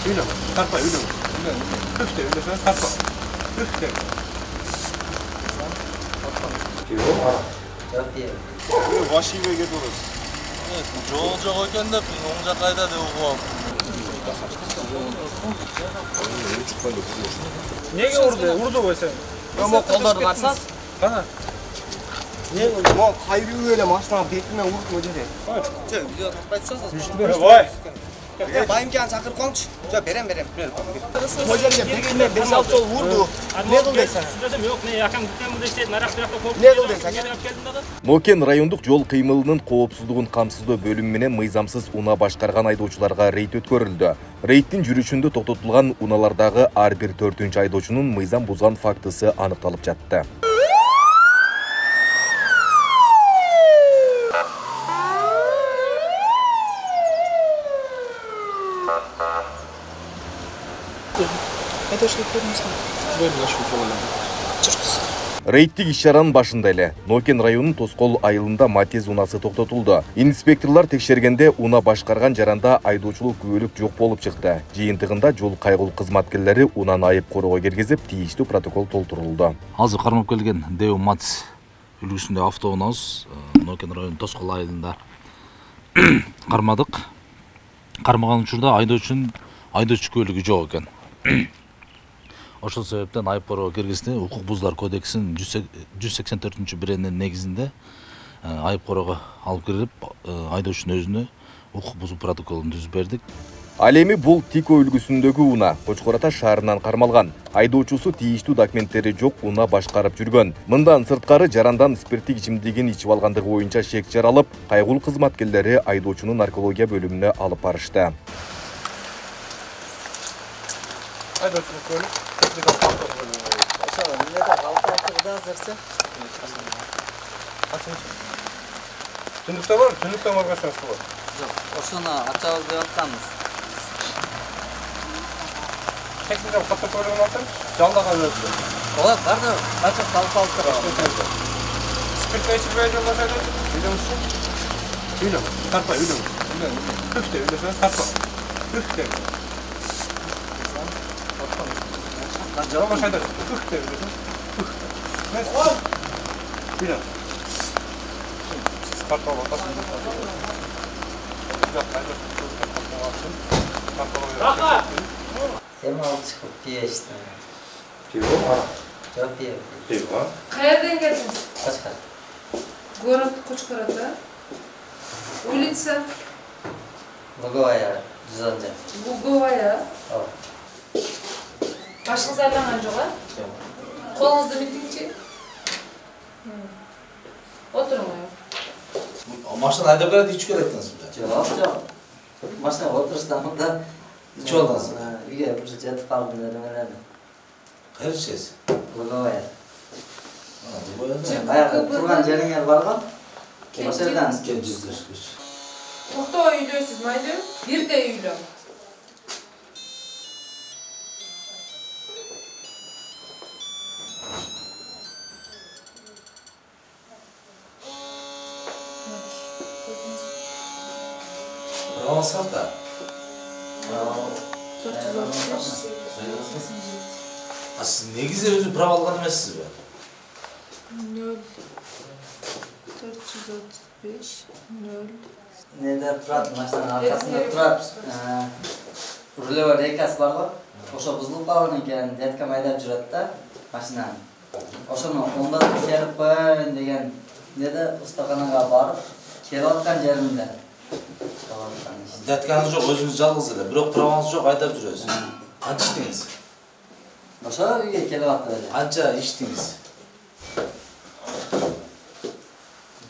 Oynama. Tartma oynama. Üf de öyle tartma. Üf de. Cevap diyelim. Vahşiye'ye gidiyoruz. Evet, çok ekan da o'ng qayda deb o'qib. Nega urdi qo'y sen? Yo'q, qo'llarni qarsan. Qana? Ne oldu? Mo kaybı öyle maçtan beklemeye vurup mu dedi? Video tapmayapsiz. Voy. Bayımkan çakır konç. Çok berem. Hocam da beklemeye 5-6 yol vurdu. Ne kıldı sen? Yok ne yakın gitken burada işte narak korkup. Ne kıldı sen? Нокен райондук жол кыймылынын коопсуздугун камсыздоо бөлүмү менен мыйзамсыз унаа башкарган айдоочуларга рейд өткөрүлдү. Рейдтин жүрүшүндө токтотулган унаалардагы ар бир 4-чү айдоочунун мыйзам бузган фактысы аныкталып жатты. Рейдтик иш-чаранын башында эле Нокен районунун Тоскол айылында Матез унаасы токтотулду. Инспекторлор текшергенде унаа башкарган жаранда айдоочулук күбөлүк жок болуп чыкты. Жыйынтыгында жол кайгылуу кызматкерлери унааны айып короо киргизип, тийиштүү протокол толтурулду. Азыр кармап келген Деу Матез үлгүсүндө автоунаас Нокен районунун Тоскол айылында кармадык. Кармаган учурда айдоочунун айдоочу көлүгү жок экен. Ошол себептен айып короо киргизди. Укук бузуулар кодексинин 184-биренин негизинде айып короого алып кирип, айдоочунун өзүнө укук бузуу протоколун түзүп бердик. Ал эми бул Тико үлгүсүндөгү унаа Кочкор Ата шаарынан кармалган. Айдоочусу тийиштүү документтери жок унаа башкарып жүргөн. Мындан сырткары жарандан спирттик ичимдигин ичип алгандыгы боюнча шек жаралып, кайгылуу кызматкерлери айдоочуну наркология бөлүмүнө алып барышты. Aydoçuluk bölüm. Teknik altı bölümü. Aşağı ne de altı da hazırsa. Tündükte var mı? Tündükten var kaç şansı var? Yok. Oşuna açağız diye attanız. Teknik altı bölümünü atın. Canlı kalıyorsun. Ola var da açık altı var. Spirtle içilmeye yollaşaydı. Biliyor musun? Oynama. Tartma oynama. Üf de öyle tartma. Üf de. Canım aşağıda. Üf de öyle. Üf. Neyse. Oynama. Tartma batasın. Rahat. Hem altı çıkıp diye işte. Pivo var. Cevap diye. Pivo. Kayadan geldiniz? Kaçkar. Город Кочкората. Улица Луговая, Жүзанжа. Луговая. О. Başınız aylangan жоқ, а? Қолыңызды митіңчи. Отырың ой. Машина айдап келеді, ич керектіңіз бі? Жоқ. Машина отырыстан да İç oldunuz. Үйге бір жетіп қалдым дедім. Қайыр ішесіз? Луговая. Bu boyada. Аяғы тұрған жеріңер бар ғой? Осы жерден Gel yüzleş göç. Тоқтау үйлесіз майды? Бірде үйлі. Bravo Sarta. 435. Siz негізі өзі прав алған емессіз бе? 0 435 0. Неде тұрады, машинаның арқасында тұрады. Рулева рейкасы бар ғой? Ошо бұзылып қалған екен, дедкам айдап жүреді да машинаны. Ошоны онда келіп қойын деген неде ұстаханаға барып, келіп атқан жерімде. Дәткаңыз жоқ, өзіңіз жалғыз еле. Бірақ праваңыз жоқ, айдап жүресіз. Қанша іштіңіз? Ошо үйге келіп атты эле. Қанша іштіңіз?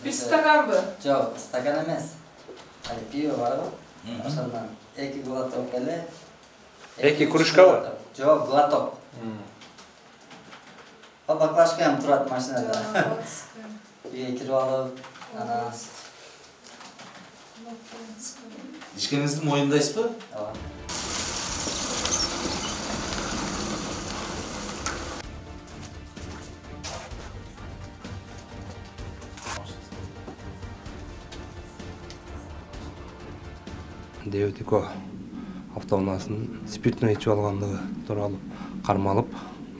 Bir stakan bu. Жоқ, стакан емес. Пиво бар ғой? Ошондан 2 глоток эле. 2 кружка бар? Жоқ, глоток. Баклажкам турат машинада. Үйге кирип алып, анан İçkеніңізді мойындайсыз ба? ооба. Деу Тико автоунаасынын спиртный ичип алгандыгы тууралуу кармалып,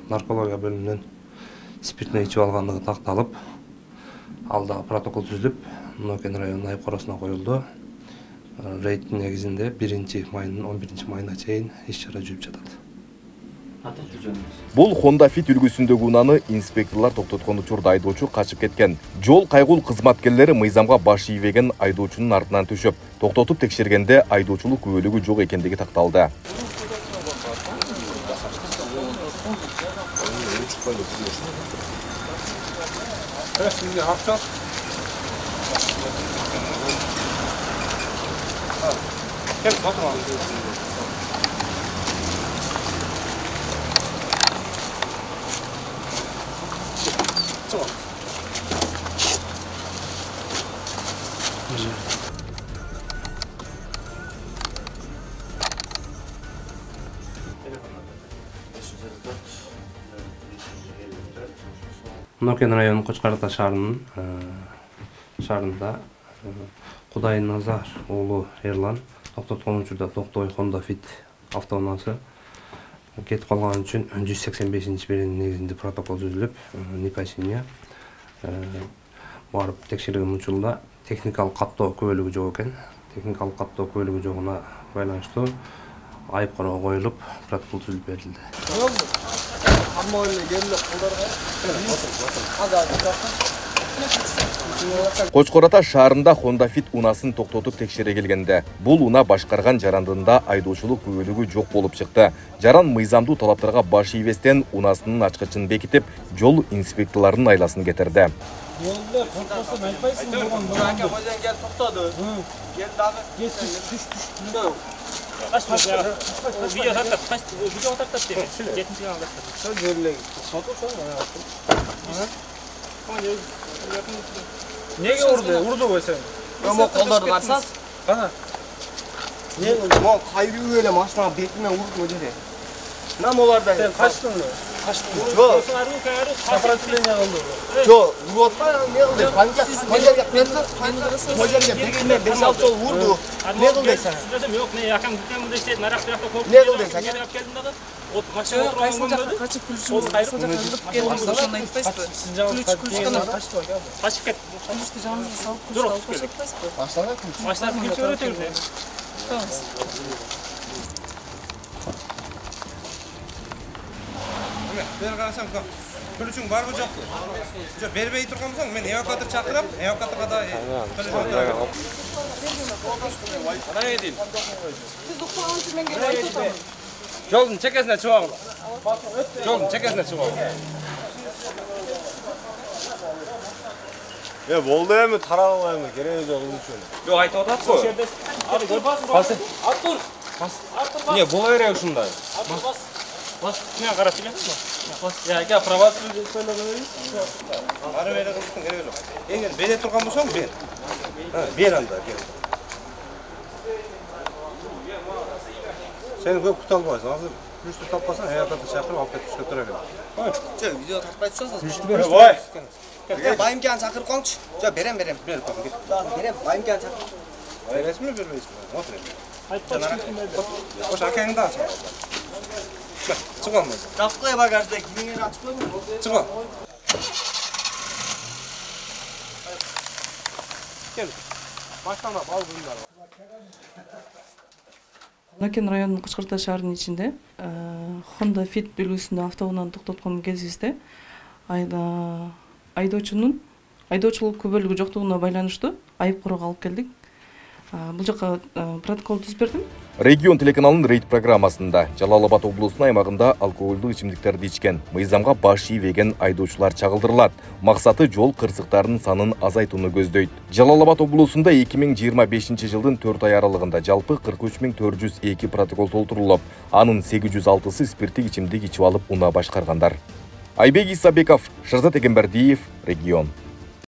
наркология бөлүмүнөн спиртный ичип алгандыгы такталып, алда протокол түзүлүп, Нокен районунун айып коросуна коюлду. Рейдтин негизинде 1-майдын 11-майына чейин иш-чара жүрүп жатат. Бул Honda Fit үлгүсүндөгү унааны инспекторлор токтоткон учурда айдоочу качып кеткен. Жол кайгул кызматкерлери мыйзамга баш ийбеген айдоочунун артынан түшүп, токтотуп текшергенде айдоочулук күбөлүгү жок экендиги такталды. Нокен районунун Кочкор Ата шаарында Кудайназар уулу Эрлан токтоткон учурда Токтой Honda Fit автоунаасы кетип калган үчүн 185-беренин негизинде протокол түзүлүп, непосилание барып текшерген учурда техникалык каттоо күбөлүгү жок экен. Техникалык каттоо күбөлүгү жогуна байланыштуу айып короо коюлуп, протокол түзүлүп берилди. Кочкор Ата шаарында Honda Fit унаасын токтотуп текшере келгенде, бул унаа башкарган жарандыгында айдоочулук күбөлүгү жок болуп чыкты. Жаран мыйзамдуу талаптарга баш ийбестен унаасынын ачкычын бекитип, жол инспекторлорунун айласын кетирди. Video tartap deymi? 7-chi kanalda. Nega urdu bo'lsa? Mo qo'llarni qarsan? Qana. Ne mo qayri öyle maşına betime urdu dedi. Ne molarda? Sen kaçtınmı? Yok. Сопротивление oldu. Yok, urotma ne oldu? Kanka hocaga berdi. Hocaga betime 5-6 jol urdu. Ne oldu sen? Yok, ne yakın gitmemde işte narak-narakta korkup. Ne oldu sen? Gelip geldim dağı. Ot maçına oturganmın dedi. Kaçıp kulüşümüz kaçıp geldim. Ошондой айтпайсызбы? Kaçıp ket. Kulüştү жаныбызга салып Dur, kulüşтү алып otur. коюп атпайсызбы? Başladı mı? Maçlar kimse öğretiyor. Tamam. Beri qarasam, kulüçün var mı yok? Жоқ, бербей тұрған соң мен эвакуатор шақырам, эвакуаторға да жолдың чекесіне шығып алғын. Жолдың чекесіне шығып алғын. болды эми тарабы эми кереги жок үчүн. Жоқ, айтып атат қой. Артур. Не, бола бере ушундай. Бас, мен қарап келесің ба? Я әке провокация сөйлегенбіз. Ары бері қылыштың керек жоқ. Егер бере тұрған болсаң, бер. Бер анда, бер. Сен көп күте албайсың. Азыр күшті таппасаң, эвакуатор шақырып алып кетіп тұра бер. Жоқ, видео тартпай тұрсаңыз. Ой. Байымканы шақырып қойыңызшы. Жоқ, берем. Бер, қой. Берем, байымканы шақырып. Бересің бе, бермейсің бе? Отыр. Ош әкеңді ач. Çık olmaz. Rafkaya bagajda kimini açıp koyma. Çık ol. Gel. Baştan da bal bunlar. Нокен районунун Кочкор Ата шаарынын ичинде Honda Fit үлгүсүндө автоунааны токтоткон кезибизде айдоочулук күбөлүгү жоктугуна байланыштуу айып короого алып келдик. Бул жака протокол түзүп бердим. Регион телеканалынын рейд программасында Жалал Абад облусунун аймагында алкоголдуу ичимдиктерди ичкен, мыйзамга баш ийбеген айдоочулар чагылдырылат. Максаты жол кырсыктарынын санын азайтууну көздөйт. Жалал Абад облусунда 2025-жылдын 4 ай аралыгында жалпы 43.402 протокол толтурулуп, анын 806сы спирттик ичимдик ичип алып унаа башкаргандар. Айбек Исабеков, Шарзат Эгембердиев, Регион.